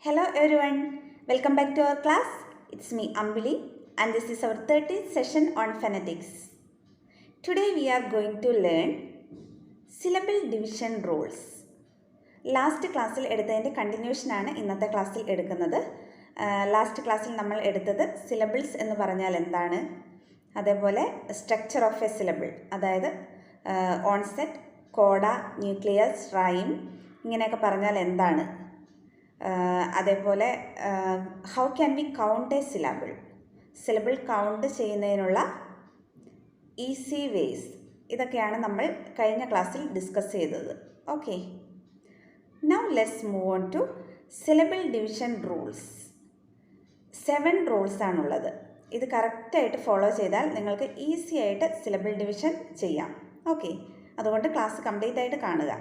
Hello everyone, welcome back to our class. It's me Ambili and this is our 13th session on phonetics. Today we are going to learn syllable division rules. Last ക്ലാസ്സിൽ എടുത്തതിൻ്റെ കണ്ടിന്യൂഷനാണ് ഇന്നത്തെ ക്ലാസ്സിൽ എടുക്കുന്നത്. Last ക്ലാസ്സിൽ നമ്മൾ എടുത്തത് syllables എന്ന് പറഞ്ഞാൽ എന്താണ്, അതേപോലെ സ്ട്രക്ചർ ഓഫ് എ സിലബിൾ, അതായത് ഓൺസെറ്റ്, കോഡ, ന്യൂക്ലിയസ്, റൈം ഇങ്ങനെയൊക്കെ പറഞ്ഞാൽ എന്താണ്, അതേപോലെ how can we count a syllable count ചെയ്യുന്നതിനുള്ള ഈസി വേസ്, ഇതൊക്കെയാണ് നമ്മൾ കഴിഞ്ഞ ക്ലാസ്സിൽ ഡിസ്കസ് ചെയ്തത്. Okay, now let's move on to syllable division rules. 7 rules ആണുള്ളത്. ഇത് കറക്റ്റായിട്ട് ഫോളോ ചെയ്താൽ നിങ്ങൾക്ക് ഈസി ആയിട്ട് സിലബിൾ ഡിവിഷൻ ചെയ്യാം. ഓക്കെ, അതുകൊണ്ട് ക്ലാസ് കംപ്ലീറ്റ് ആയിട്ട് കാണുക.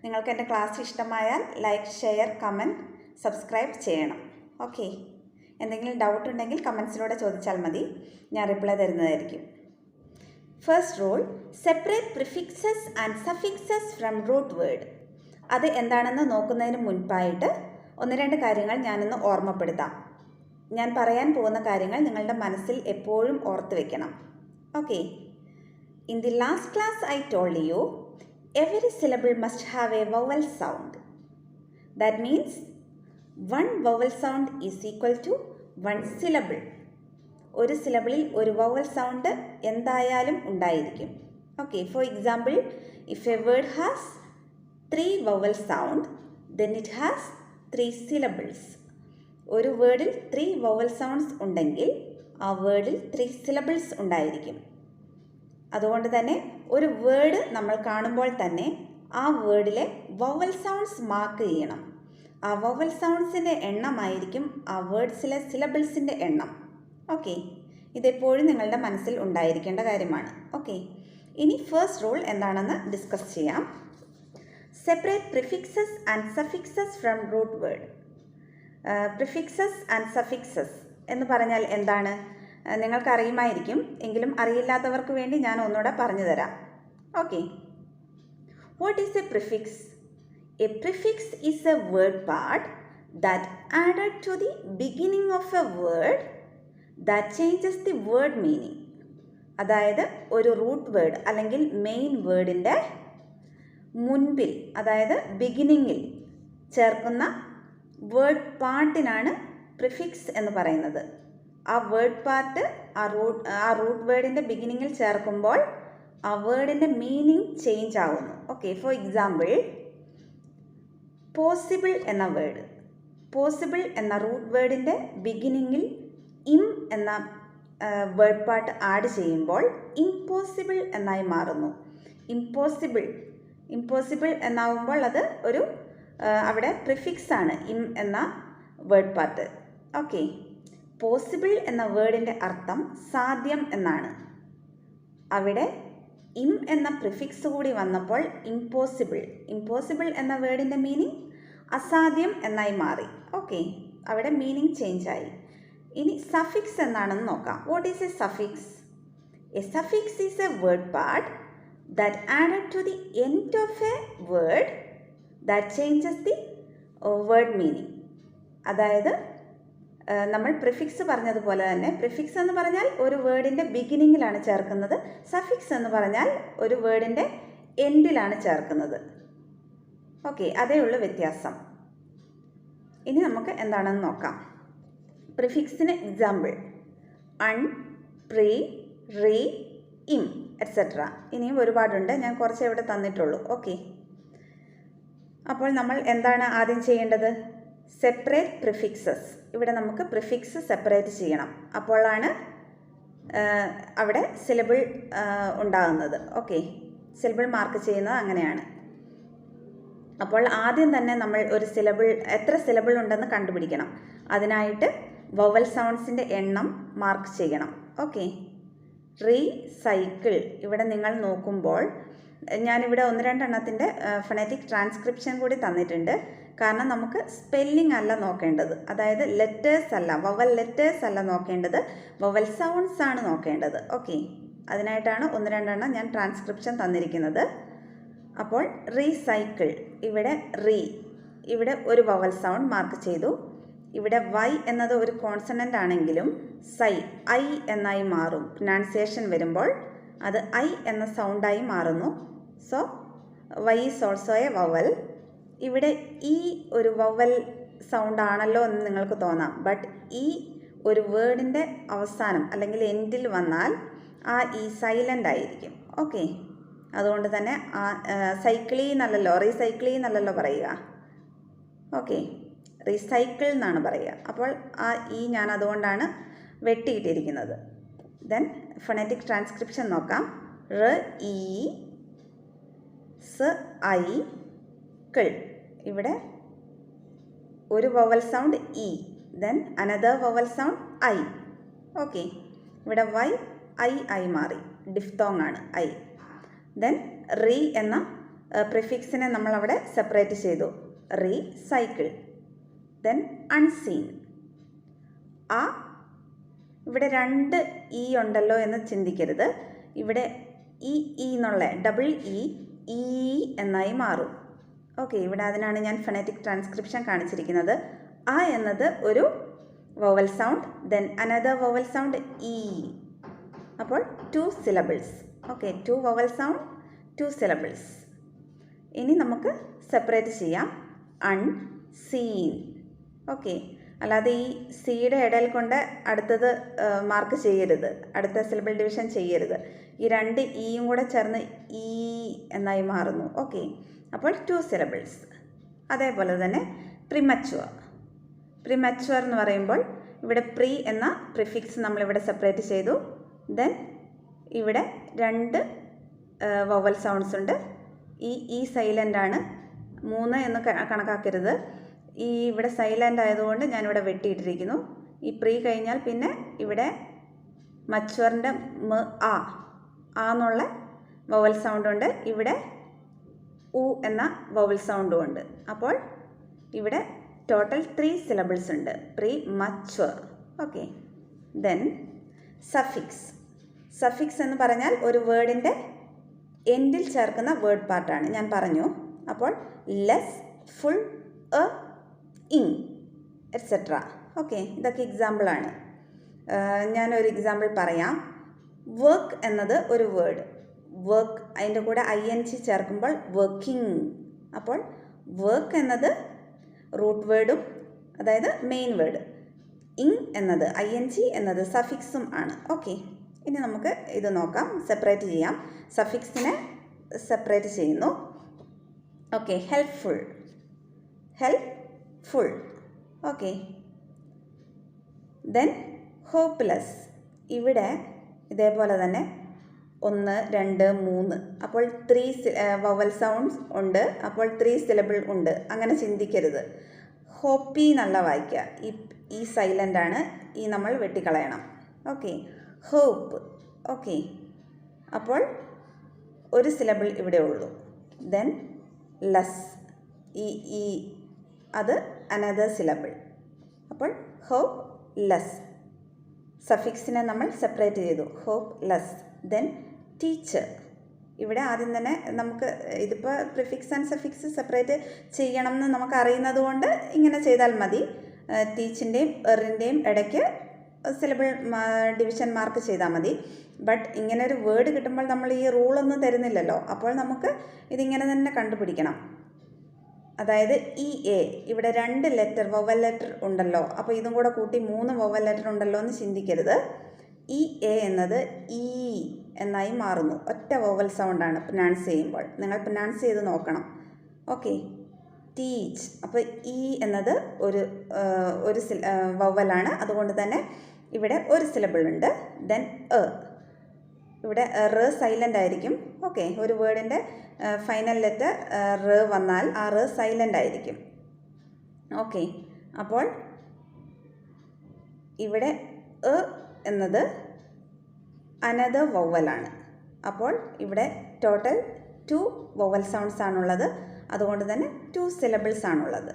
നിങ്ങൾക്ക് എൻ്റെ ക്ലാസ് ഇഷ്ടമായാൽ ലൈക്ക്, ഷെയർ, കമൻറ്റ്, സബ്സ്ക്രൈബ് ചെയ്യണം. ഓക്കെ, എന്തെങ്കിലും ഡൗട്ട് ഉണ്ടെങ്കിൽ കമൻസിലൂടെ ചോദിച്ചാൽ മതി, ഞാൻ റിപ്ലൈ തരുന്നതായിരിക്കും. First rule, separate prefixes and suffixes from root word. അത് എന്താണെന്ന് നോക്കുന്നതിന് മുൻപായിട്ട് 1-2 കാര്യങ്ങൾ ഞാനൊന്ന് ഓർമ്മപ്പെടുത്താം. ഞാൻ പറയാൻ പോകുന്ന കാര്യങ്ങൾ നിങ്ങളുടെ മനസ്സിൽ എപ്പോഴും ഓർത്ത് വെക്കണം. Okay, in the last class I told you every syllable must have a vowel sound. That means one vowel sound is equal to one syllable. ഒരു സിലബിളിൽ ഒരു വവൽ സൗണ്ട് എന്തായാലും ഉണ്ടായിരിക്കും. Okay, for example, if a word has 3 vowel sound, then it has 3 syllables. ഒരു വേർഡിൽ 3 vowel sounds ഉണ്ടെങ്കിൽ ആ വേർഡിൽ 3 syllables ഉണ്ടായിരിക്കും. അതുകൊണ്ട് തന്നെ ഒരു വേർഡ് നമ്മൾ കാണുമ്പോൾ തന്നെ ആ വേർഡിലെ വവൽ സൗണ്ട്സ് മാർക്ക് ചെയ്യണം. ആ വവൽ സൗണ്ട്സിൻ്റെ എണ്ണമായിരിക്കും ആ വേർഡ്സിലെ സിലബിൾസിൻ്റെ എണ്ണം. ഓക്കെ, ഇതെപ്പോഴും നിങ്ങളുടെ മനസ്സിൽ ഉണ്ടായിരിക്കേണ്ട കാര്യമാണ്. ഓക്കെ, ഇനി ഫസ്റ്റ് റൂൾ എന്താണെന്ന് ഡിസ്കസ് ചെയ്യാം. Separate prefixes and suffixes from root word. Prefixes and suffixes എന്ന് പറഞ്ഞാൽ എന്താണ് നിങ്ങൾക്കറിയുമായിരിക്കും, എങ്കിലും അറിയില്ലാത്തവർക്ക് വേണ്ടി ഞാൻ ഒന്നുകൂടെ പറഞ്ഞു തരാം. Okay, what is a prefix? A prefix is a word part that added to the beginning of a word that changes the word meaning. അതായത് ഒരു റൂട്ട് വേർഡ് അല്ലെങ്കിൽ മെയിൻ വേർഡിൻ്റെ മുൻപിൽ, അതായത് ബിഗിനിങ്ങിൽ ചേർക്കുന്ന വേർഡ് പാർട്ടിനാണ് പ്രിഫിക്സ് എന്ന് പറയുന്നത്. ആ വേർഡ് പാർട്ട് ആ റൂട്ട് വേർഡിൻ്റെ ബിഗിനിങ്ങിൽ ചേർക്കുമ്പോൾ ആ വേർഡിൻ്റെ മീനിങ് ചേഞ്ച് ആവുന്നു. ഓക്കെ, ഫോർ എക്സാമ്പിൾ, പോസിബിൾ എന്ന വേർഡ്, പോസിബിൾ എന്ന റൂട്ട് വേർഡിൻ്റെ ബിഗിനിങ്ങിൽ ഇം എന്ന വേർഡ് പാർട്ട് ആഡ് ചെയ്യുമ്പോൾ ഇംപോസിബിൾ എന്നായി മാറുന്നു. ഇംപോസിബിൾ എന്നാവുമ്പോൾ അത് ഒരു അവിടെ പ്രിഫിക്സ് ആണ്, ഇം എന്ന വേർഡ് പാർട്ട്. ഓക്കെ, പോസിബിൾ എന്ന വേർഡിൻ്റെ അർത്ഥം സാധ്യം എന്നാണ്. അവിടെ ഇം എന്ന പ്രിഫിക്സ് കൂടി വന്നപ്പോൾ ഇംപോസിബിൾ എന്ന വേർഡിൻ്റെ മീനിങ് അസാധ്യം എന്നായി മാറി. ഓക്കെ, അവിടെ മീനിങ് ചേഞ്ച് ആയി. ഇനി സഫിക്സ് എന്താണെന്ന് നോക്കാം. What is a suffix? A suffix is a word part that added to the end of a word that changes the word meaning. അതായത് നമ്മൾ പ്രിഫിക്സ് പറഞ്ഞതുപോലെ തന്നെ, പ്രിഫിക്സ് എന്ന് പറഞ്ഞാൽ ഒരു വേർഡിൻ്റെ ബിഗിനിങ്ങിലാണ് ചേർക്കുന്നത്, സഫിക്സ് എന്ന് പറഞ്ഞാൽ ഒരു വേർഡിൻ്റെ എൻഡിലാണ് ചേർക്കുന്നത്. ഓക്കെ, അതേ ഉള്ളൂ വ്യത്യാസം. ഇനി നമുക്ക് എന്താണെന്ന് നോക്കാം. പ്രിഫിക്സിന് എക്സാമ്പിൾ അൺ, പ്രീ, റീ, ഇം എറ്റ്സെട്ര. ഇനിയും ഒരുപാടുണ്ട്, ഞാൻ കുറച്ചേ ഇവിടെ തന്നിട്ടുള്ളൂ. ഓക്കെ, അപ്പോൾ നമ്മൾ എന്താണ് ആദ്യം ചെയ്യേണ്ടത്? Separate prefixes. ഇവിടെ നമുക്ക് പ്രിഫിക്സ് സെപ്പറേറ്റ് ചെയ്യണം, അപ്പോഴാണ് അവിടെ സിലബിൾ ഉണ്ടാകുന്നത്. ഓക്കെ, സിലബിൾ മാർക്ക് ചെയ്യുന്നത് അങ്ങനെയാണ്. അപ്പോൾ ആദ്യം തന്നെ നമ്മൾ ഒരു സിലബിൾ, എത്ര സിലബിൾ ഉണ്ടെന്ന് കണ്ടുപിടിക്കണം. അതിനായിട്ട് വവൽ സൗണ്ട്സിൻ്റെ എണ്ണം മാർക്ക് ചെയ്യണം. Okay, recycle. ഇവിടെ നിങ്ങൾ നോക്കുമ്പോൾ ഞാനിവിടെ 1-2 എണ്ണത്തിൻ്റെ ഫൊണറ്റിക് ട്രാൻസ്ക്രിപ്ഷൻ കൂടി തന്നിട്ടുണ്ട്. കാരണം നമുക്ക് സ്പെല്ലിംഗ് അല്ല നോക്കേണ്ടത്, അതായത് ലെറ്റേഴ്സ് അല്ല, വവൽ ലെറ്റേഴ്സ് അല്ല നോക്കേണ്ടത്, വവൽ സൗണ്ട്സ് ആണ് നോക്കേണ്ടത്. ഓക്കെ, അതിനായിട്ടാണ് 1-2 എണ്ണം ഞാൻ ട്രാൻസ്ക്രിപ്ഷൻ തന്നിരിക്കുന്നത്. അപ്പോൾ റീസൈക്കിൾ, ഇവിടെ റീ, ഇവിടെ ഒരു വവൽ സൗണ്ട് മാർക്ക് ചെയ്തു. ഇവിടെ വൈ എന്നത് ഒരു കോൺസണൻ്റ് ആണെങ്കിലും ഐ എന്നായി മാറും. പ്രൊനൗൺസിയേഷൻ വരുമ്പോൾ അത് ഐ എന്ന സൗണ്ടായി മാറുന്നു. So Y is also a vowel. ഇവിടെ ഈ ഒരു വവൽ സൗണ്ട് ആണല്ലോ എന്ന് നിങ്ങൾക്ക് തോന്നാം. ബട്ട് ഈ ഒരു വേർഡിൻ്റെ അവസാനം അല്ലെങ്കിൽ എൻഡിൽ വന്നാൽ ആ ഈ സൈലൻ്റ് ആയിരിക്കും. ഓക്കെ, അതുകൊണ്ട് തന്നെ ആ സൈക്കിളി എന്നല്ലല്ലോ, റീസൈക്കിളി എന്നല്ലല്ലോ പറയുക. ഓക്കെ, റീസൈക്കിൾ എന്നാണ് പറയുക. അപ്പോൾ ആ ഈ ഞാൻ അതുകൊണ്ടാണ് വെട്ടിയിട്ടിരിക്കുന്നത്. ദെൻ ഫൊണറ്റിക് ട്രാൻസ്ക്രിപ്ഷൻ നോക്കാം. ർ ഇ സ് ഐ കിൾ. ഇവിടെ ഒരു vowel sound E, then another vowel sound I. Okay, ഇവിടെ വൈ ഐ ആയി മാറി, ഡിഫ്തോങ് ആണ് ഐ. ദെൻ റീ എന്ന പ്രിഫിക്സിനെ നമ്മളവിടെ സെപ്പറേറ്റ് ചെയ്തു. Re cycle. Then unseen. ആ ഇവിടെ 2 ഇ ഉണ്ടല്ലോ എന്ന് ചിന്തിക്കരുത്. ഇവിടെ ഈ എന്നുള്ള ഡബിൾ ഇ എന്നായി മാറും. ഓക്കെ, ഇവിടെ അതിനാണ് ഞാൻ ഫൊണറ്റിക് ട്രാൻസ്ക്രിപ്ഷൻ കാണിച്ചിരിക്കുന്നത്. ആ എന്നത് ഒരു vowel sound, then another vowel sound E. അപ്പോൾ 2 syllables. Okay, 2 vowel sound 2 syllables. ഇനി നമുക്ക് സെപ്പറേറ്റ് ചെയ്യാം. അൺസീൻ. ഓക്കെ, അല്ലാതെ ഈ സിയുടെ ഇടയിൽ കൊണ്ട് അടുത്തത് മാർക്ക് ചെയ്യരുത്, അടുത്ത സിലബിൾ ഡിവിഷൻ ചെയ്യരുത്. ഈ 2 ഇയും കൂടെ ചേർന്ന് ഈ എന്നായി മാറുന്നു. ഓക്കെ, അപ്പോൾ 2 സിലബിൾസ്. അതേപോലെ തന്നെ പ്രിമച്വർ. പ്രിമച്വർ എന്ന് പറയുമ്പോൾ ഇവിടെ പ്രീ എന്ന പ്രിഫിക്സ് നമ്മളിവിടെ സെപ്പറേറ്റ് ചെയ്തു. ദെൻ ഇവിടെ 2 വവൽ സൗണ്ട്സ് ഉണ്ട്. ഈ സൈലൻ്റ് ആണ്, 3 എന്ന് കണക്കാക്കരുത്. ഈ ഇവിടെ സൈലൻ്റ് ആയതുകൊണ്ട് ഞാനിവിടെ വെട്ടിയിട്ടിരിക്കുന്നു. ഈ പ്രീ കഴിഞ്ഞാൽ പിന്നെ ഇവിടെ മച്വറിൻ്റെ ആ എന്നുള്ള വവൽ സൗണ്ടുണ്ട്. ഇവിടെ ഉ എന്ന വവൽ സൗണ്ടും ഉണ്ട്. അപ്പോൾ ഇവിടെ ടോട്ടൽ 3 സിലബിൾസ് ഉണ്ട്. Premature. Okay, then suffix. Suffix എന്ന് പറഞ്ഞാൽ ഒരു വേർഡിൻ്റെ എൻഡിൽ ചേർക്കുന്ന വേർഡ് പാർട്ടാണ്, ഞാൻ പറഞ്ഞു. അപ്പോൾ less, full, in et cetera. Okay, ഇതൊക്കെ എക്സാമ്പിളാണ്. ഞാനൊരു എക്സാമ്പിൾ പറയാം. വർക്ക് എന്നത് ഒരു വേർഡ്. വർക്ക് അതിൻ്റെ കൂടെ ING ചേർക്കുമ്പോൾ വർക്കിംഗ്. അപ്പോൾ വർക്ക് എന്നത് റൂട്ട് വേർഡും, അതായത് മെയിൻ വേർഡ്. ഇൻ എന്നത് ING എന്നത് സഫിക്സും ആണ്. ഓക്കെ, ഇനി നമുക്ക് ഇത് നോക്കാം, സെപ്പറേറ്റ് ചെയ്യാം. സഫിക്സിനെ സെപ്പറേറ്റ് ചെയ്യുന്നു. Okay, helpful. Helpful. Okay, then hopeless. ഇവിടെ ഇതേപോലെ തന്നെ 1, 2, 3. അപ്പോൾ 3 വവൽ സൗണ്ട്സ് ഉണ്ട്. അപ്പോൾ 3 സിലബിൾ ഉണ്ട്. അങ്ങനെ ചിന്തിക്കരുത്. ഹോപ്പി നല്ല വായിക്കുക. ഈ സൈലൻ്റ് ആണ്, ഈ നമ്മൾ വെട്ടിക്കളയണം. Okay, hope. ഓക്കെ, അപ്പോൾ ഒരു സിലബിൾ ഇവിടെ ഉള്ളൂ. ദെൻ ലെസ്, ഈ അത് അനദർ സിലബിൾ. അപ്പോൾ ഹോപ്പ് ലെസ്. സഫിക്സിനെ നമ്മൾ സെപ്പറേറ്റ് ചെയ്തു. Hopeless. Then teacher. ഇവിടെ ആദ്യം തന്നെ നമുക്ക് ഇതിപ്പോൾ പ്രിഫിക്സ് ആൻഡ് സഫിക്സ് സെപ്പറേറ്റ് ചെയ്യണം എന്ന് നമുക്ക് അറിയുന്നത് കൊണ്ട് ഇങ്ങനെ ചെയ്താൽ മതി. ടീച്ചിൻ്റെയും എറിൻ്റെയും ഇടയ്ക്ക് സിലബിൾ ഡിവിഷൻ മാർക്ക് ചെയ്താൽ മതി. ബട്ട് ഇങ്ങനെ ഒരു വേർഡ് കിട്ടുമ്പോൾ നമ്മൾ ഈ റൂളൊന്നും തരുന്നില്ലല്ലോ. അപ്പോൾ നമുക്ക് ഇതിങ്ങനെ തന്നെ കണ്ടുപിടിക്കണം. അതായത് ഇവിടെ 2 ലെറ്റർ വവൽ ലെറ്റർ ഉണ്ടല്ലോ, അപ്പോൾ ഇതും കൂടെ കൂട്ടി 3 വവൽ ലെറ്റർ ഉണ്ടല്ലോ എന്ന് ചിന്തിക്കരുത്. എന്നത് ഇ എന്നായി മാറുന്നു. ഒറ്റ വവൽ സൗണ്ടാണ് പ്രൊനൗൺസ് ചെയ്യുമ്പോൾ. നിങ്ങൾ പ്രൊനൗൺസ് ചെയ്ത് നോക്കണം. Okay, teach. അപ്പോൾ എന്നത് ഒരു വവലാണ്. അതുകൊണ്ട് തന്നെ ഇവിടെ ഒരു സിലബിൾ ഉണ്ട്. ദെൻ ഇവിടെ സൈലൻ്റ് ആയിരിക്കും. ഓക്കെ, ഒരു വേർഡിൻ്റെ ഫൈനൽ ലെറ്റർ വന്നാൽ ആ സൈലൻ്റ് ആയിരിക്കും. ഓക്കെ, അപ്പോൾ ഇവിടെ എന്നത് അനദർ വവലാണ്. അപ്പോൾ ഇവിടെ ടോട്ടൽ 2 വവൽ സൗണ്ട്സ് ആണുള്ളത്. അതുകൊണ്ട് തന്നെ 2 സിലബിൾസ് ആണുള്ളത്.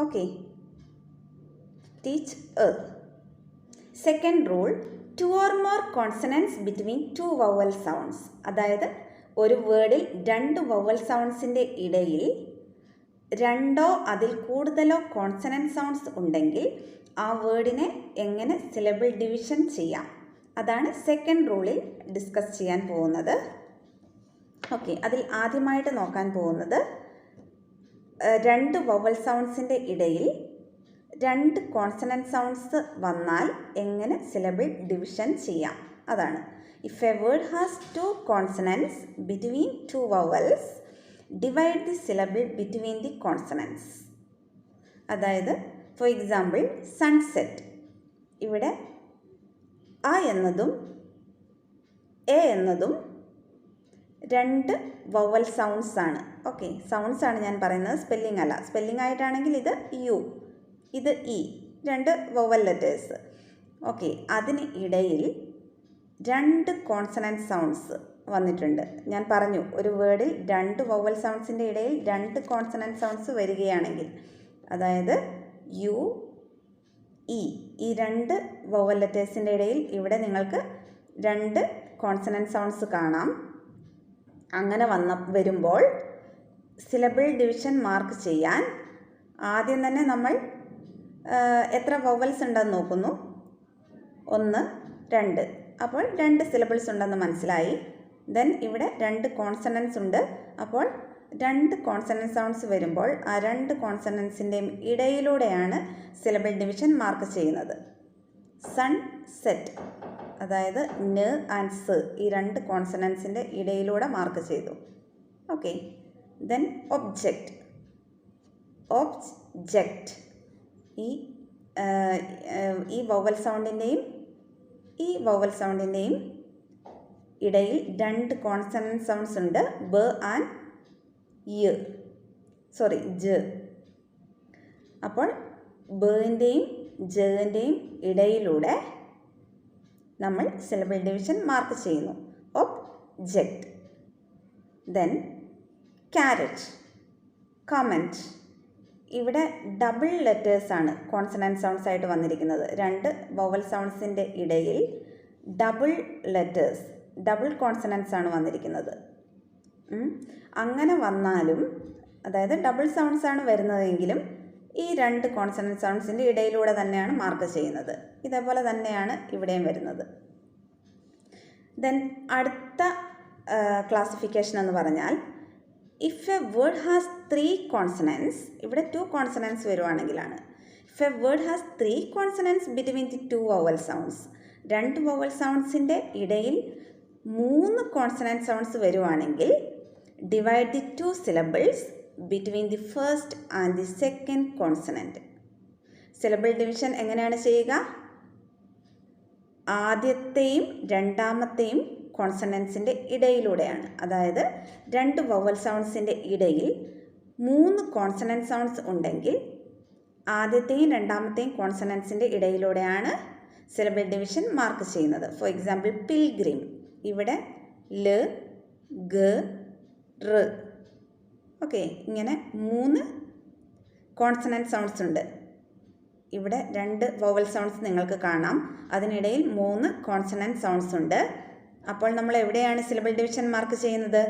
Okay, teach. Second rule, 2 or more consonants between 2 vowel sounds. അതായത് ഒരു വേർഡിൽ 2 വവൽ സൗണ്ട്സിൻ്റെ ഇടയിൽ രണ്ടോ അതിൽ കൂടുതലോ കോൺസണൻറ്റ് സൗണ്ട്സ് ഉണ്ടെങ്കിൽ ആ വേർഡിനെ എങ്ങനെ സിലബിൾ ഡിവിഷൻ ചെയ്യാം, അതാണ് സെക്കൻഡ് റൂളിൽ ഡിസ്കസ് ചെയ്യാൻ പോകുന്നത്. ഓക്കെ, അതിൽ ആദ്യമായിട്ട് നോക്കാൻ പോകുന്നത് രണ്ട് വവൽ സൗണ്ട്സിൻ്റെ ഇടയിൽ രണ്ട് കോൺസണൻറ്റ് സൗണ്ട്സ് വന്നാൽ എങ്ങനെ സിലബിൾ ഡിവിഷൻ ചെയ്യാം അതാണ്. If a word has two consonants between two vowels, divide the syllable between the consonants. അതായത് ഫോർ എക്സാമ്പിൾ സൺസെറ്റ്, ഇവിടെ അ എന്നതും എ എന്നതും രണ്ട് വവൽ സൗണ്ട്സ് ആണ്. ഓക്കെ, സൗണ്ട്സ് ആണ് ഞാൻ പറയുന്നത്, സ്പെല്ലിംഗ് അല്ല. സ്പെല്ലിംഗ് ആയിട്ടാണെങ്കിൽ ഇത് യു, ഇത് ഇ, രണ്ട് വവൽ ലെറ്റേഴ്സ്. ഓക്കെ, അതിന് ഇടയിൽ രണ്ട് കോൺസണൻറ്റ് സൗണ്ട്സ് വന്നിട്ടുണ്ട്. ഞാൻ പറഞ്ഞു, ഒരു വേർഡിൽ രണ്ട് വവൽ സൗണ്ട്സിൻ്റെ ഇടയിൽ രണ്ട് കോൺസണൻറ്റ് സൗണ്ട്സ് വരികയാണെങ്കിൽ, അതായത് യു ഇ, ഈ രണ്ട് വവൽ ലെറ്റേഴ്സിൻ്റെ ഇടയിൽ ഇവിടെ നിങ്ങൾക്ക് രണ്ട് കോൺസണൻറ്റ് സൗണ്ട്സ് കാണാം. അങ്ങനെ വരുമ്പോൾ സിലബിൾ ഡിവിഷൻ മാർക്ക് ചെയ്യാൻ ആദ്യം തന്നെ നമ്മൾ എത്ര വവൽസ് ഉണ്ടെന്ന് നോക്കുന്നു. 1, 2, അപ്പോൾ 2 സിലബിൾസ് ഉണ്ടെന്ന് മനസ്സിലായി. ദെൻ ഇവിടെ 2 കോൺസണൻറ്റ്സ് ഉണ്ട്. അപ്പോൾ 2 കോൺസണൻറ്റ് സൗണ്ട്സ് വരുമ്പോൾ ആ 2 കോൺസണൻറ്റ്സിൻ്റെയും ഇടയിലൂടെയാണ് സിലബിൾ ഡിവിഷൻ മാർക്ക് ചെയ്യുന്നത്. സൺ സെറ്റ്, അതായത് ന് ആൻഡ് സ്, ഈ 2 കോൺസണൻറ്റ്സിൻ്റെ ഇടയിലൂടെ മാർക്ക് ചെയ്തു. ഓക്കെ, ദെൻ ഒബ്ജക്റ്റ്, ഒബ്ജെക്റ്റ്, ഈ വവൽ സൗണ്ടിൻ്റെയും ഈ വവൽ സൗണ്ടിൻ്റെയും ഇടയിൽ 2 കോൺസണൻറ്റ് സൗണ്ട്സ് ഉണ്ട്, ബ ആൻഡ് യ്, സോറി ജ. അപ്പോൾ ബേൻ്റെയും ജേൻ്റെയും ഇടയിലൂടെ നമ്മൾ സിലബിൾ ഡിവിഷൻ മാർക്ക് ചെയ്യുന്നു. ഒബ്ജെക്റ്റ്. ദെൻ ക്യാരറ്റ്, കമൻറ്റ്, ഇവിടെ ഡബിൾ ലെറ്റേഴ്സാണ് കോൺസണൻറ്റ് സൗണ്ട്സ് ആയിട്ട് വന്നിരിക്കുന്നത്. 2 വവൽ സൗണ്ട്സിൻ്റെ ഇടയിൽ ഡബിൾ ലെറ്റേഴ്സ്, ഡബിൾ കോൺസണൻറ്റ്സ് ആണ് വന്നിരിക്കുന്നത്. അങ്ങനെ വന്നാലും, അതായത് ഡബിൾ സൗണ്ട്സ് ആണ് വരുന്നതെങ്കിലും ഈ 2 കോൺസണൻറ്റ് സൗണ്ട്സിൻ്റെ ഇടയിലൂടെ തന്നെയാണ് മാർക്ക് ചെയ്യുന്നത്. ഇതേപോലെ തന്നെയാണ് ഇവിടെയും വരുന്നത്. ദെൻ അടുത്ത ക്ലാസിഫിക്കേഷൻ എന്ന് പറഞ്ഞാൽ, if a word has 3 consonants, ഇവിടെ 2 കോൺസണൻറ്റ്സ് വരുവാണെങ്കിലാണ്. If a word has 3 consonants between the 2 vowel sounds, 2 vowel സൗണ്ട്സിൻ്റെ ഇടയിൽ 3 കോൺസണൻറ്റ് സൗണ്ട്സ് വരുവാണെങ്കിൽ, divide the 2 syllables between the first and the second consonant. Syllable division എങ്ങനെയാണ് ചെയ്യുക? ആദ്യത്തെയും രണ്ടാമത്തെയും കോൺസണൻസിൻ്റെ ഇടയിലൂടെയാണ്. അതായത് 2 വവൽ സൗണ്ട്സിൻ്റെ ഇടയിൽ 3 കോൺസണൻറ്റ് സൗണ്ട്സ് ഉണ്ടെങ്കിൽ ആദ്യത്തെയും രണ്ടാമത്തെയും കോൺസണൻസിൻ്റെ ഇടയിലൂടെയാണ് സിലബിൾ ഡിവിഷൻ മാർക്ക് ചെയ്യുന്നത്. ഫോർ എക്സാമ്പിൾ പിൽഗ്രിം, ഇവിടെ ല, ഗ, റ്. ഓക്കെ, ഇങ്ങനെ 3 കോൺസണൻറ്റ് സൗണ്ട്സ് ഉണ്ട്. ഇവിടെ 2 വവൽ സൗണ്ട്സ് നിങ്ങൾക്ക് കാണാം, അതിനിടയിൽ 3 കോൺസണൻറ്റ് സൗണ്ട്സ് ഉണ്ട്. അപ്പോൾ നമ്മൾ എവിടെയാണ് സിലബിൾ ഡിവിഷൻ മാർക്ക് ചെയ്യുന്നത്?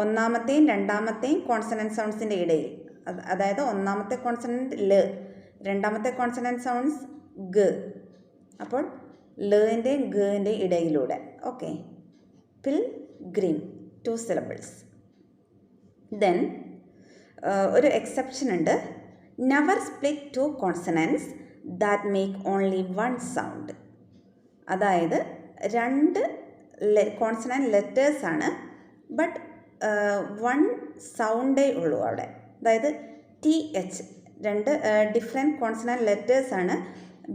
ഒന്നാമത്തെയും രണ്ടാമത്തെയും കോൺസണൻറ്റ് സൗണ്ട്സിൻ്റെ ഇടയിൽ. അതായത് ഒന്നാമത്തെ കോൺസണൻറ്റ് ല, രണ്ടാമത്തെ കോൺസണൻറ്റ് സൗണ്ട്സ് ഗ. അപ്പോൾ ലേൻ്റെയും ഗേൻ്റെയും ഇടയിലൂടെ. Okay, pilgrim 2 syllables. Then ഒരു എക്സെപ്ഷൻ ഉണ്ട്. Never split 2 consonants that make only 1 sound. അതായത് 2 കോൺസണൻറ്റ് ലെറ്റേഴ്സ് ആണ്, ബട്ട് 1 സൗണ്ടേ ഉള്ളൂ അവിടെ. അതായത് TH, 2 ഡിഫറെൻറ്റ് കോൺസണൻറ്റ് ലെറ്റേഴ്സ് ആണ്,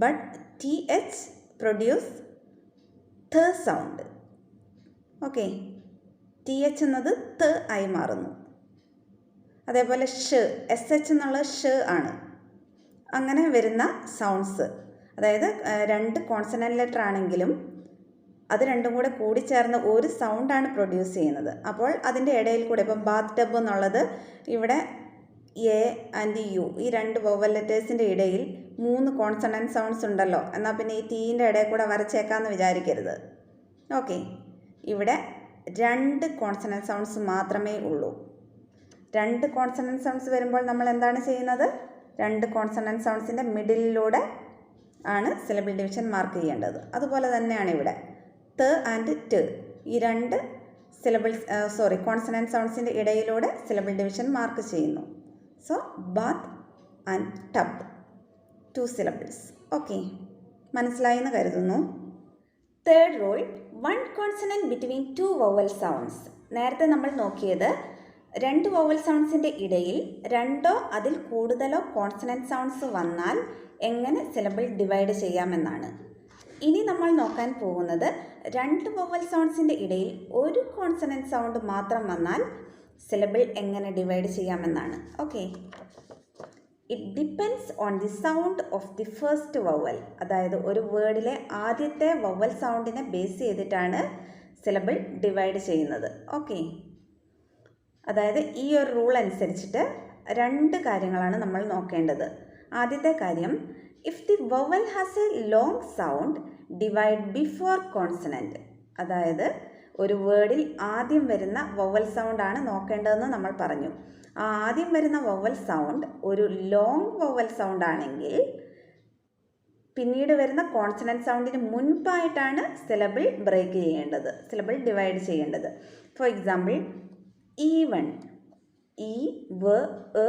ബട്ട് TH പ്രൊഡ്യൂസ് ത സൗണ്ട്. ഓക്കെ, TH എന്നത് ത ആയി മാറുന്നു. അതേപോലെ ഷ്, SH എന്നുള്ള ഷ് ആണ്. അങ്ങനെ വരുന്ന സൗണ്ട്സ്, അതായത് 2 കോൺസണൻറ്റ് ലെറ്റർ ആണെങ്കിലും അത് രണ്ടും കൂടെ കൂടിച്ചേർന്ന് ഒരു സൗണ്ടാണ് പ്രൊഡ്യൂസ് ചെയ്യുന്നത്. അപ്പോൾ അതിൻ്റെ ഇടയിൽ കൂടെ, ഇപ്പം ബാത്ത് ടബ് എന്നുള്ളത് ഇവിടെ എ ആൻഡ് യു, ഈ 2 വവൽ ലെറ്റേഴ്സിൻ്റെ ഇടയിൽ 3 കോൺസണൻറ്റ് സൗണ്ട്സ് ഉണ്ടല്ലോ. എന്നാൽ പിന്നെ ഈ ടീൻ്റെ ഇടയിൽ കൂടെ വരച്ചേക്കാമെന്ന് വിചാരിക്കരുത്. ഓക്കെ, ഇവിടെ 2 കോൺസണൻറ്റ് സൗണ്ട്സ് മാത്രമേ ഉള്ളൂ. രണ്ട് കോൺസണൻറ്റ് സൗണ്ട്സ് വരുമ്പോൾ നമ്മൾ എന്താണ് ചെയ്യുന്നത്? രണ്ട് കോൺസണൻറ്റ് സൗണ്ട്സിൻ്റെ മിഡിലിലൂടെ ആണ് സിലബിൾ ഡിവിഷൻ മാർക്ക് ചെയ്യേണ്ടത്. അതുപോലെ തന്നെയാണ് ഇവിടെ ത ആൻഡ് ട്, ഈ രണ്ട് കോൺസണൻറ്റ് സൗണ്ട്സിൻ്റെ ഇടയിലൂടെ സിലബിൾ ഡിവിഷൻ മാർക്ക് ചെയ്യുന്നു. So Baat and tub, 2 syllables. Okay, മനസ്സിലായി എന്ന് കരുതുന്നു. Third rule, 1 consonant between 2 vowel sounds. നേരത്തെ നമ്മൾ നോക്കിയത് 2 വവൽ സൗണ്ട്സിൻ്റെ ഇടയിൽ 2ഓ അതിൽ കൂടുതലോ കോൺസണൻറ്റ് സൗണ്ട്സ് വന്നാൽ എങ്ങനെ സിലബിൾ ഡിവൈഡ് ചെയ്യാമെന്നാണ്. ഇനി നമ്മൾ നോക്കാൻ പോകുന്നത് 2 വവൽ സൗണ്ട്സിൻ്റെ ഇടയിൽ ഒരു കോൺസണൻറ്റ് സൗണ്ട് മാത്രം വന്നാൽ സിലബിൾ എങ്ങനെ ഡിവൈഡ് ചെയ്യാമെന്നാണ്. Okay, it depends on the sound of the first vowel. അതായത് ഒരു വേർഡിലെ ആദ്യത്തെ വവൽ സൗണ്ടിനെ ബേസ് ചെയ്തിട്ടാണ് സിലബിൾ ഡിവൈഡ് ചെയ്യുന്നത്. ഓക്കെ, അതായത് ഈ ഒരു റൂൾ അനുസരിച്ചിട്ട് 2 കാര്യങ്ങളാണ് നമ്മൾ നോക്കേണ്ടത്. ആദ്യത്തെ കാര്യം, if the vowel has A long sound divide before consonant. അതായത് ഒരു വേർഡിൽ ആദ്യം വരുന്ന വവൽ സൗണ്ടാണ് നോക്കേണ്ടതെന്ന് നമ്മൾ പറഞ്ഞു. ആ ആദ്യം വരുന്ന വവൽ സൗണ്ട് ഒരു ലോങ് വവൽ സൗണ്ട് ആണെങ്കിൽ പിന്നീട് വരുന്ന കോൺസണൻറ്റ് സൗണ്ടിന് മുൻപായിട്ടാണ് സിലബിൾ ബ്രേക്ക് ചെയ്യേണ്ടത്, സിലബിൾ ഡിവൈഡ് ചെയ്യേണ്ടത്. ഫോർ എക്സാമ്പിൾ, ഈവൺ, ഇ വ എ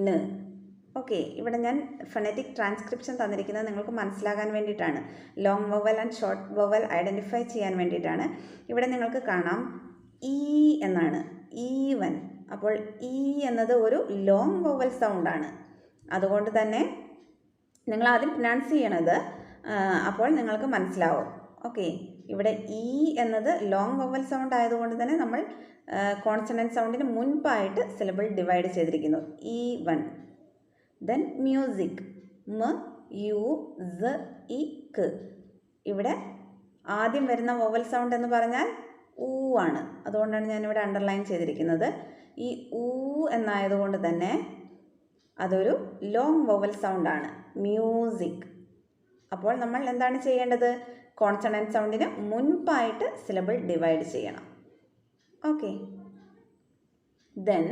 ന്. ഓക്കെ, ഇവിടെ ഞാൻ ഫൊണറ്റിക് ട്രാൻസ്ക്രിപ്ഷൻ തന്നിരിക്കുന്നത് നിങ്ങൾക്ക് മനസ്സിലാകാൻ വേണ്ടിയിട്ടാണ്. Long vowel and short vowel identify ചെയ്യാൻ വേണ്ടിയിട്ടാണ്. ഇവിടെ നിങ്ങൾക്ക് കാണാം ഈ എന്നാണ്, ഈവൻ. അപ്പോൾ ഈ എന്നത് ഒരു ലോങ് വവൽ സൗണ്ടാണ്. അതുകൊണ്ട് തന്നെ നിങ്ങൾ ആദ്യം പ്രൊനൗൺസ് ചെയ്യണത്, അപ്പോൾ നിങ്ങൾക്ക് മനസ്സിലാവും. ഓക്കെ, ഇവിടെ ഈ എന്നത് ലോങ് വവൽ സൗണ്ട് ആയതുകൊണ്ട് തന്നെ നമ്മൾ കോൺസണൻറ്റ് സൗണ്ടിന് മുൻപായിട്ട് സിലബിൾ ഡിവൈഡ് ചെയ്തിരിക്കുന്നു. ഈ വൺ. ദെൻ മ്യൂസിക്, മ യു സ ഇ ക്ക്. ഇവിടെ ആദ്യം വരുന്ന വവൽ സൗണ്ട് എന്ന് പറഞ്ഞാൽ ഊ ആണ്. അതുകൊണ്ടാണ് ഞാനിവിടെ അണ്ടർലൈൻ ചെയ്തിരിക്കുന്നത്. ഈ ഊ എന്നായതുകൊണ്ട് തന്നെ അതൊരു ലോങ് വവൽ സൗണ്ടാണ്, മ്യൂസിക്. അപ്പോൾ നമ്മൾ എന്താണ് ചെയ്യേണ്ടത്? കോൺസണൻറ്റ് സൗണ്ടിന് മുൻപായിട്ട് സിലബിൾ ഡിവൈഡ് ചെയ്യണം. ഓക്കെ, ദെൻ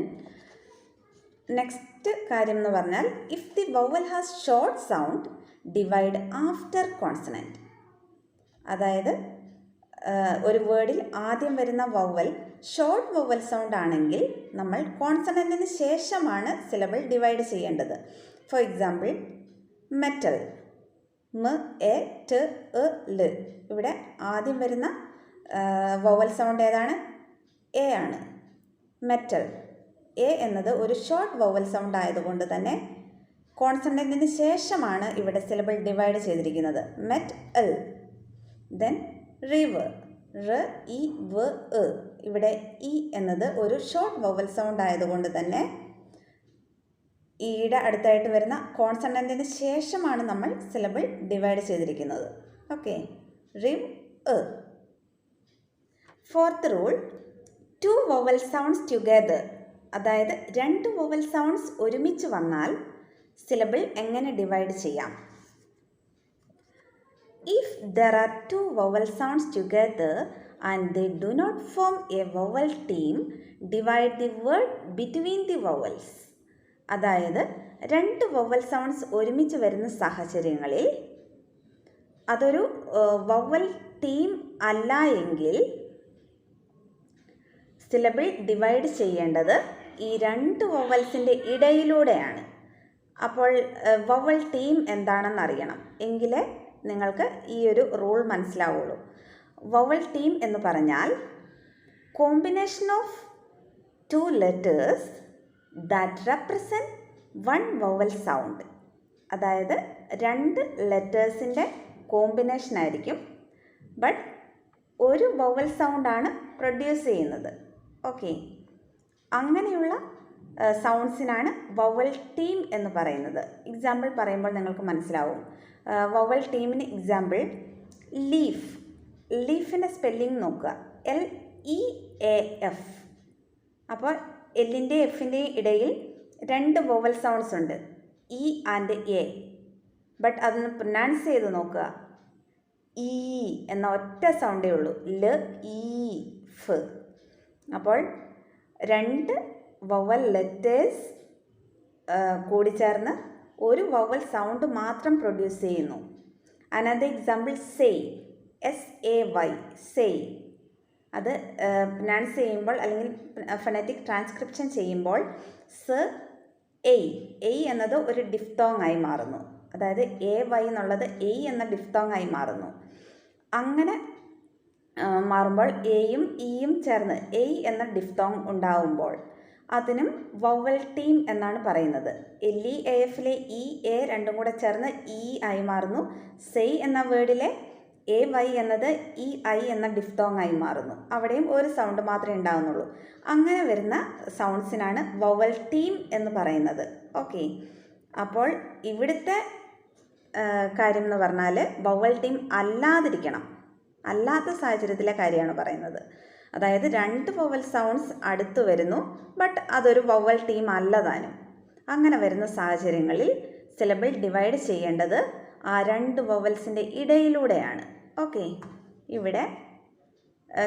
നെക്സ്റ്റ് കാര്യം എന്ന് പറഞ്ഞാൽ, if the vowel has short sound divide after consonant. അതായത് ഒരു വേർഡിൽ ആദ്യം വരുന്ന വവൽ ഷോർട്ട് വവൽ സൗണ്ട് ആണെങ്കിൽ നമ്മൾ കോൺസണൻറ്റിന് ശേഷമാണ് സിലബിൾ ഡിവൈഡ് ചെയ്യേണ്ടത്. ഫോർ എക്സാമ്പിൾ, മെറ്റൽ, മ എ ട് എ ല്. ഇവിടെ ആദ്യം വരുന്ന വവൽ സൗണ്ട് ഏതാണ്? എ ആണ്. മെറ്റൽ, എ എന്നത് ഒരു ഷോർട്ട് വവൽ സൗണ്ട് ആയതുകൊണ്ട് തന്നെ കോൺസണൻറ്റിന് ശേഷമാണ് ഇവിടെ സിലബിൾ ഡിവൈഡ് ചെയ്തിരിക്കുന്നത്. Met L. ദെൻ റിവർ, ർ ഇ വ എ. ഇവിടെ ഇ എന്നത് ഒരു ഷോർട്ട് വവൽ സൗണ്ട് ആയതുകൊണ്ട് തന്നെ ഈയുടെ അടുത്തായിട്ട് വരുന്ന കോൺസണൻറ്റിന് ശേഷമാണ് നമ്മൾ സിലബിൾ ഡിവൈഡ് ചെയ്തിരിക്കുന്നത്. Okay, Rive A. Fourth rule, 2 vowel sounds together. അതായത് 2 വവൽ സൗണ്ട്സ് ഒരുമിച്ച് വന്നാൽ സിലബിൾ എങ്ങനെ ഡിവൈഡ് ചെയ്യാം? If there are 2 vowel sounds together and they do not form a vowel team, divide the word between the vowels. അതായത് 2 vowel sounds ഒരുമിച്ച് വരുന്ന സാഹചര്യങ്ങളിൽ അതൊരു വവൽ ടീം അല്ല എങ്കിൽ സിലബിൾ ഡിവൈഡ് ചെയ്യേണ്ടത് ഈ 2 വവൽസിൻ്റെ ഇടയിലൂടെയാണ്. അപ്പോൾ വവൽ ടീം എന്താണെന്ന് അറിയണം, എങ്കിലേ നിങ്ങൾക്ക് ഈ ഒരു റൂൾ മനസ്സിലാവുള്ളൂ. വവൽ ടീം എന്ന് പറഞ്ഞാൽ combination of 2 letters that represent 1 vowel sound. അതായത് 2 ലെറ്റേഴ്സിൻ്റെ കോമ്പിനേഷൻ ആയിരിക്കും, ബട്ട് ഒരു വവൽ സൗണ്ടാണ് പ്രൊഡ്യൂസ് ചെയ്യുന്നത്. ഓക്കെ, അങ്ങനെയുള്ള സൗണ്ട്സിനാണ് വവൽ ടീം എന്ന് പറയുന്നത്. എക്സാമ്പിൾ പറയുമ്പോൾ നിങ്ങൾക്ക് മനസ്സിലാവും. വവൽ ടീമിന് എക്സാമ്പിൾ, ലീഫ്. ലീഫിൻ്റെ സ്പെല്ലിംഗ് നോക്കുക, LEAF. അപ്പോൾ എല്ലിൻ്റെയും എഫിൻ്റെയും ഇടയിൽ 2 വവൽ സൗണ്ട്സ് ഉണ്ട്, ഇ ആൻഡ് എ. ബട്ട് അതൊന്ന് പ്രൊനൗൺസ് ചെയ്ത് നോക്കുക, ഈ എന്ന ഒറ്റ സൗണ്ടേ ഉള്ളൂ, ല ഇ ഫ്. അപ്പോൾ 2 വവൽ ലെറ്റേഴ്സ് കൂടിച്ചേർന്ന് ഒരു വവൽ സൗണ്ട് മാത്രം പ്രൊഡ്യൂസ് ചെയ്യുന്നു. Another example say, SAY, say. അത് പ്രൊനൗൺസ് ചെയ്യുമ്പോൾ അല്ലെങ്കിൽ ഫൊണറ്റിക് ട്രാൻസ്ക്രിപ്ഷൻ ചെയ്യുമ്പോൾ എയ് എന്നത് ഒരു ഡിഫ്തോങ് ആയി മാറുന്നു. അതായത് AY എന്നുള്ളത് എയ് എന്ന ഡിഫ്തോങ് ആയി മാറുന്നു. അങ്ങനെ മാറുമ്പോൾ എയും ഇയും ചേർന്ന് എയ് എന്ന ഡിഫ്തോങ് ഉണ്ടാവുമ്പോൾ അതിനും വവൽ ടീം എന്നാണ് പറയുന്നത്. LEAFലെ EA രണ്ടും കൂടെ ചേർന്ന് E ആയി മാറുന്നു. സെയ് എന്ന വേർഡിലെ AY എന്നത് EI എന്ന ഡിഫ്തോങ് ആയി മാറുന്നു. അവിടെയും ഒരു സൗണ്ട് മാത്രമേ ഉണ്ടാകുന്നുള്ളൂ. അങ്ങനെ വരുന്ന സൗണ്ട്സിനാണ് വവൽ ടീം എന്ന് പറയുന്നത്. ഓക്കെ, അപ്പോൾ ഇവിടുത്തെ കാര്യം എന്ന് പറഞ്ഞാൽ വവൽ ടീം അല്ലാത്ത സാഹചര്യത്തിലെ കാര്യമാണ് പറയുന്നത്. അതായത് 2 വവൽ സൗണ്ട്സ് അടുത്ത് വരുന്നു, ബട്ട് അതൊരു വവൽ ടീം അല്ലതാനും. അങ്ങനെ വരുന്ന സാഹചര്യങ്ങളിൽ സിലബിൾ ഡിവൈഡ് ചെയ്യേണ്ടത് ആ 2 വവൽസിൻ്റെ ഇടയിലൂടെയാണ്. ഓക്കെ, ഇവിടെ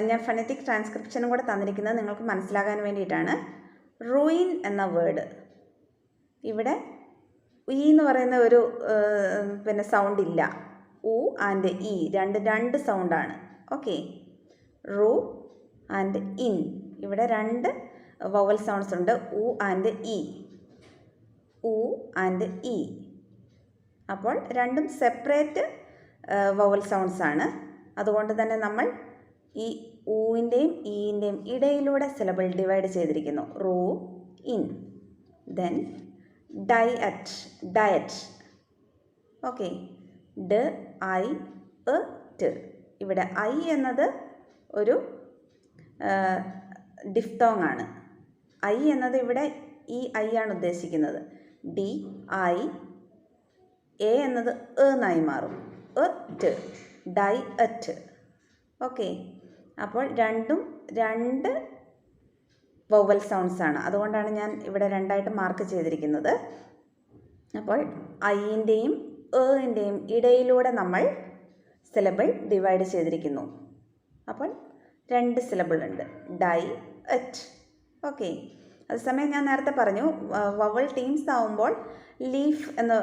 ഞാൻ ഫൊണറ്റിക് ട്രാൻസ്ക്രിപ്ഷനും കൂടെ തന്നിരിക്കുന്നത് നിങ്ങൾക്ക് മനസ്സിലാകാൻ വേണ്ടിയിട്ടാണ്. റൂയിൻ എന്ന വേർഡ്, ഇവിടെ ഈ എന്ന് പറയുന്ന ഒരു സൗണ്ട് ഇല്ല. ഉ ആൻഡ് ഇ രണ്ട് സൗണ്ടാണ്. ഓക്കെ, റൂ ആൻഡ് ഇൻ, ഇവിടെ 2 വവൽ സൗണ്ട്സ് ഉണ്ട്. ഉ ആൻഡ് ഇ. അപ്പോൾ രണ്ടും സെപ്പറേറ്റ് വവൽ സൗണ്ട്സ് ആണ്. അതുകൊണ്ട് തന്നെ നമ്മൾ ഈ ഊവിൻ്റെയും ഈൻ്റെയും ഇടയിലൂടെ സിലബിൾ ഡിവൈഡ് ചെയ്തിരിക്കുന്നു. Room in. Then diet. Okay, DIT. ഇവിടെ ഐ എന്നത് ഒരു ഡിഫ്തോങ് ആണ്. ഐ എന്നത് ഇവിടെ ഈ ഐ ആണ് ഉദ്ദേശിക്കുന്നത്. DI. എ എന്നത് എന്നായി മാറും. ഡയറ്റ്. ഓക്കെ, അപ്പോൾ രണ്ടും 2 വവൽ സൗണ്ട്സ് ആണ്. അതുകൊണ്ടാണ് ഞാൻ ഇവിടെ 2ആയിട്ട് മാർക്ക് ചെയ്തിരിക്കുന്നത്. അപ്പോൾ ഐൻ്റെയും ൻ്റെയും ഇടയിലൂടെ നമ്മൾ സിലബിൾ ഡിവൈഡ് ചെയ്തിരിക്കുന്നു. അപ്പോൾ 2 സിലബിൾ ഉണ്ട്, ഡയറ്റ്. ഓക്കെ, അതേസമയം ഞാൻ നേരത്തെ പറഞ്ഞു വവൽ ടീംസ് ആവുമ്പോൾ ലീഫ് എന്ന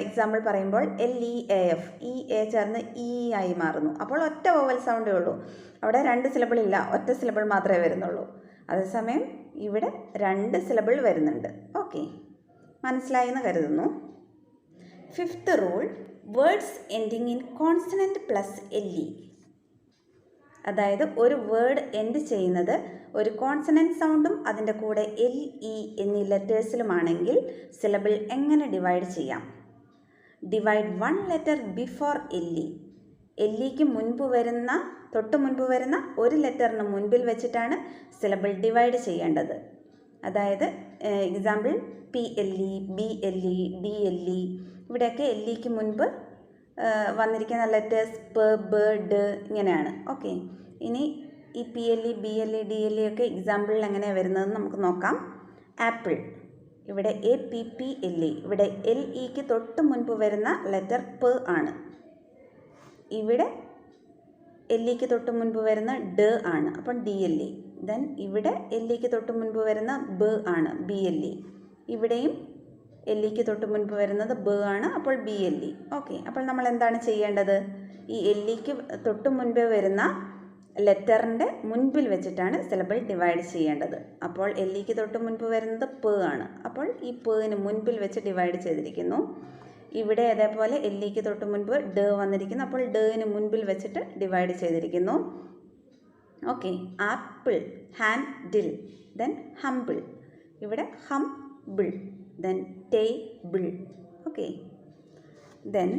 എക്സാമ്പിൾ പറയുമ്പോൾ LEAF, EA ചേർന്ന് E ആയി മാറുന്നു. അപ്പോൾ ഒറ്റ വവൽ സൗണ്ടേ ഉള്ളൂ. അവിടെ 2 സിലബിൾ ഇല്ല, ഒറ്റ സിലബിൾ മാത്രമേ വരുന്നുള്ളൂ. അതേസമയം ഇവിടെ 2 സിലബിൾ വരുന്നുണ്ട്. ഓക്കെ, മനസ്സിലായി എന്ന് കരുതുന്നു. 5th rule, words ending in consonant plus LE. അതായത് ഒരു വേർഡ് എൻഡ് ചെയ്യുന്നത് ഒരു കോൺസണൻറ്റ് സൗണ്ടും അതിൻ്റെ കൂടെ LE എന്നീ ലെറ്റേഴ്സിലുമാണെങ്കിൽ സിലബിൾ എങ്ങനെ ഡിവൈഡ് ചെയ്യാം? Divide 1 letter before LE. LEക്ക് തൊട്ട് മുൻപ് വരുന്ന ഒരു ലെറ്ററിന് മുൻപിൽ വെച്ചിട്ടാണ് സിലബിൾ ഡിവൈഡ് ചെയ്യേണ്ടത്. അതായത് എക്സാമ്പിൾ PLE, BLE, DLE. ഇവിടെയൊക്കെ LEക്ക് മുൻപ് വന്നിരിക്കുന്ന ലെറ്റേഴ്സ് B, D ഇങ്ങനെയാണ്. ഓക്കെ, ഇനി ഈ PLE, BLE, DLE ഒക്കെ എക്സാമ്പിളിൽ എങ്ങനെയാണ് വരുന്നതെന്ന് നമുക്ക് നോക്കാം. ആപ്പിൾ, ഇവിടെ APPLE. ഇവിടെ LEക്ക് തൊട്ട് മുൻപ് വരുന്ന ലെറ്റർ P ആണ്. ഇവിടെ LEക്ക് തൊട്ട് മുൻപ് വരുന്ന D ആണ്, അപ്പം DLE. ദെൻ ഇവിടെ LEക്ക് തൊട്ട് മുൻപ് വരുന്ന B ആണ്, BLE. ഇവിടെയും LEക്ക് തൊട്ട് മുൻപ് വരുന്നത് B ആണ്, അപ്പോൾ BLE. ഓക്കെ, അപ്പോൾ നമ്മൾ എന്താണ് ചെയ്യേണ്ടത്? ഈ LEക്ക് തൊട്ട് മുൻപേ വരുന്ന ലെറ്ററിൻ്റെ മുൻപിൽ വെച്ചിട്ടാണ് സിലബിൾ ഡിവൈഡ് ചെയ്യേണ്ടത്. അപ്പോൾ LEക്ക് തൊട്ട് മുൻപ് വരുന്നത് P ആണ്, അപ്പോൾ ഈ Pന് മുൻപിൽ വെച്ച് ഡിവൈഡ് ചെയ്തിരിക്കുന്നു. ഇവിടെ അതേപോലെ LEക്ക് തൊട്ട് മുൻപ് D വന്നിരിക്കുന്നു, അപ്പോൾ Dന് മുൻപിൽ വെച്ചിട്ട് ഡിവൈഡ് ചെയ്തിരിക്കുന്നു. Okay, apple, handle. Then humble, ഇവിടെ humble. Then table. Okay, then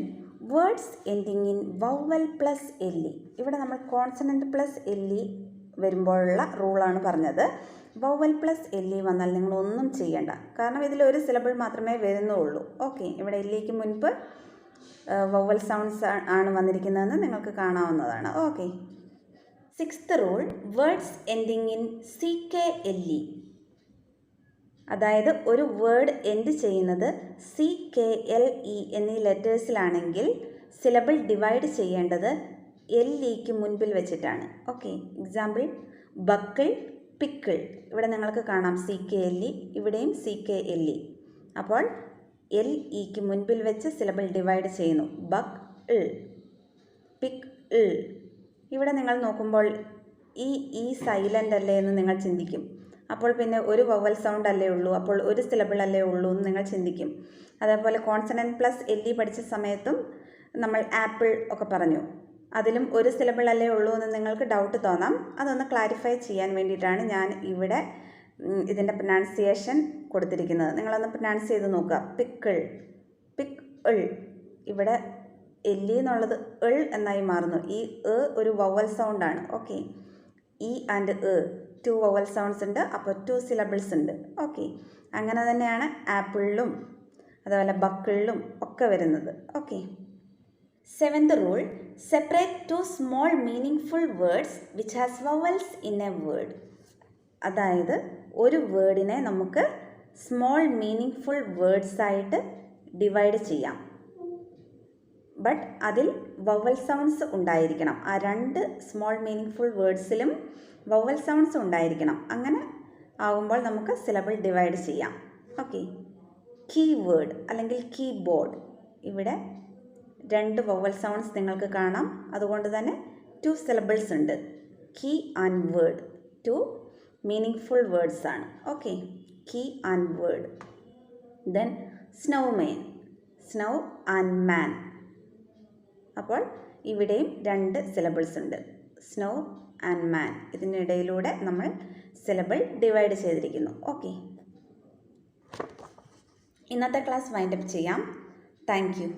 words ending in vowel plus LE. ഇവിടെ നമ്മൾ കോൺസണൻറ്റ് പ്ലസ് LE വരുമ്പോഴുള്ള റൂളാണ് പറഞ്ഞത്. വവൽ പ്ലസ് LE വന്നാൽ നിങ്ങളൊന്നും ചെയ്യണ്ട, കാരണം ഇതിലൊരു സിലബിൾ മാത്രമേ വരുന്നുള്ളൂ. ഓക്കെ, ഇവിടെ LEക്ക് മുൻപ് വവൽ സൗണ്ട്സ് ആണ് വന്നിരിക്കുന്നതെന്ന് നിങ്ങൾക്ക് കാണാവുന്നതാണ്. Okay, 6th rule, words ending in CKLE. അതായത് ഒരു വേർഡ് എൻഡ് ചെയ്യുന്നത് CKLE എന്നീ ലെറ്റേഴ്സിലാണെങ്കിൽ സിലബിൾ ഡിവൈഡ് ചെയ്യേണ്ടത് LEക്ക് മുൻപിൽ വെച്ചിട്ടാണ്. Okay, example buckle, pickle. ഇവിടെ നിങ്ങൾക്ക് കാണാം CKLE, ഇവിടെയും CKLE. അപ്പോൾ LEക്ക് മുൻപിൽ വെച്ച് സിലബിൾ ഡിവൈഡ് ചെയ്യുന്നു. ബക്ക് ഇൾ, പിക്ക് ഇൾ. ഇവിടെ നിങ്ങൾ നോക്കുമ്പോൾ ഈ സൈലൻ്റ് അല്ലേ എന്ന് നിങ്ങൾ ചിന്തിക്കും. അപ്പോൾ പിന്നെ ഒരു വവൽ സൗണ്ട് അല്ലേ ഉള്ളൂ, അപ്പോൾ ഒരു സിലബിൾ അല്ലേ ഉള്ളൂ എന്ന് നിങ്ങൾ ചിന്തിക്കും. അതേപോലെ കോൺസണൻറ്റ് പ്ലസ് LE പഠിച്ച സമയത്തും നമ്മൾ ആപ്പിൾ ഒക്കെ പറഞ്ഞു. അതിലും ഒരു സിലബിൾ അല്ലേ ഉള്ളൂ എന്ന് നിങ്ങൾക്ക് ഡൗട്ട് തോന്നാം. അതൊന്ന് ക്ലാരിഫൈ ചെയ്യാൻ വേണ്ടിയിട്ടാണ് ഞാൻ ഇവിടെ ഇതിൻ്റെ പ്രൊനൗൺസിയേഷൻ കൊടുത്തിരിക്കുന്നത്. നിങ്ങളൊന്ന് പ്രൊനൗൺസ് ചെയ്ത് നോക്കുക. പിക്കിൾ, പിക്ക് ഇൾ. ഇവിടെ LE എന്നുള്ളത് ഇൾ എന്നായി മാറുന്നു. ഈ ഒരു വവൽ സൗണ്ടാണ്. Okay, E and 2 vowel sounds ഉണ്ട്. അപ്പോൾ 2 സിലബിൾസ് ഉണ്ട്. ഓക്കെ, അങ്ങനെ തന്നെയാണ് ആപ്പിളിലും അതുപോലെ ബക്കിളിലും ഒക്കെ വരുന്നത്. Okay. 7th rule, separate 2 small meaningful words which has vowels in a word. അതായത് ഒരു വേർഡിനെ നമുക്ക് സ്മോൾ മീനിങ് ഫുൾ വേർഡ്സ് ആയിട്ട് ഡിവൈഡ് ചെയ്യാം. ബട്ട് അതിൽ വവൽ സൗണ്ട്സ് ഉണ്ടായിരിക്കണം. ആ 2 സ്മോൾ മീനിങ് ഫുൾ വേർഡ്സിലും വവൽ സൗണ്ട്സ് ഉണ്ടായിരിക്കണം. അങ്ങനെ ആകുമ്പോൾ നമുക്ക് സിലബിൾ ഡിവൈഡ് ചെയ്യാം. ഓക്കെ. കീവേഡ് അല്ലെങ്കിൽ കീബോർഡ്. ഇവിടെ 2 വവൽ സൗണ്ട്സ് നിങ്ങൾക്ക് കാണാം. അതുകൊണ്ട് തന്നെ 2 സിലബിൾസ് ഉണ്ട്. Key and word 2 meaningful words ആണ്. Okay, key and word. Then snowman, snow and man. അപ്പോൾ ഇവിടെയും 2 സിലബിൾസ് ഉണ്ട്. സ്നോ ആൻഡ് മാൻ. ഇതിനിടയിലൂടെ നമ്മൾ സിലബിൾ ഡിവൈഡ് ചെയ്തിരിക്കുന്നു. ഓക്കെ, ഇന്നത്തെ ക്ലാസ് വൈൻഡപ്പ് ചെയ്യാം. Thank you.